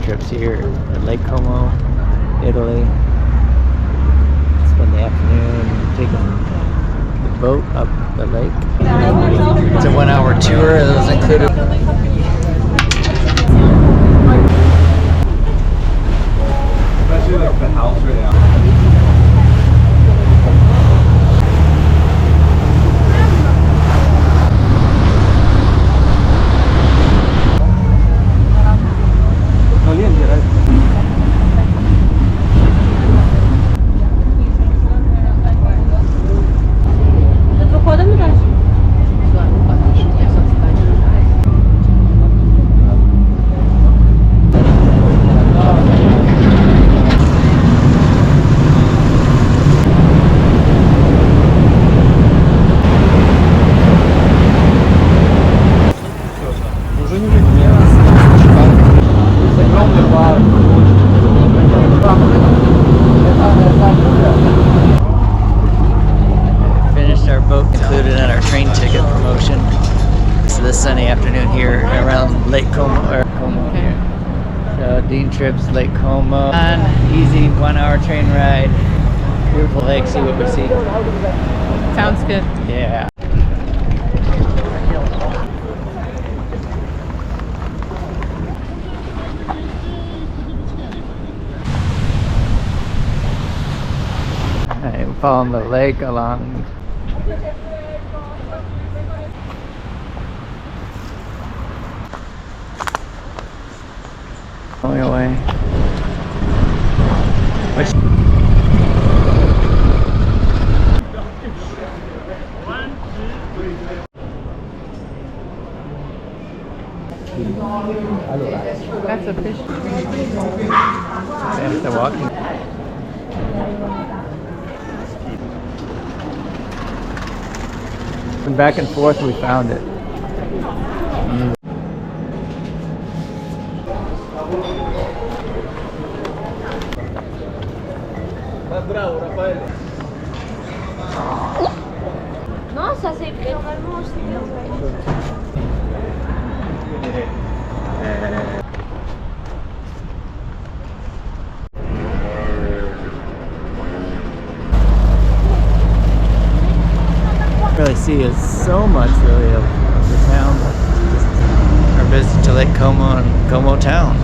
trips here at Lake Como, Italy. Spend the afternoon taking the boat up the lake. It's a 1-hour tour that was included. Especially like the house right now. Finished our boat included in our train ticket promotion. So this sunny afternoon here around Lake Como, or Como here. So Dean Trips, Lake Como. Easy 1-hour train ride. Beautiful lake, see what we see. Sounds good. Yeah. I'm following the lake along. Going away. That's a fish. They're walking. And back and forth, we found it. Nossa, sei que não vai mostrar. Really see is so much really of the town. Our visit to Lake Como and Como town.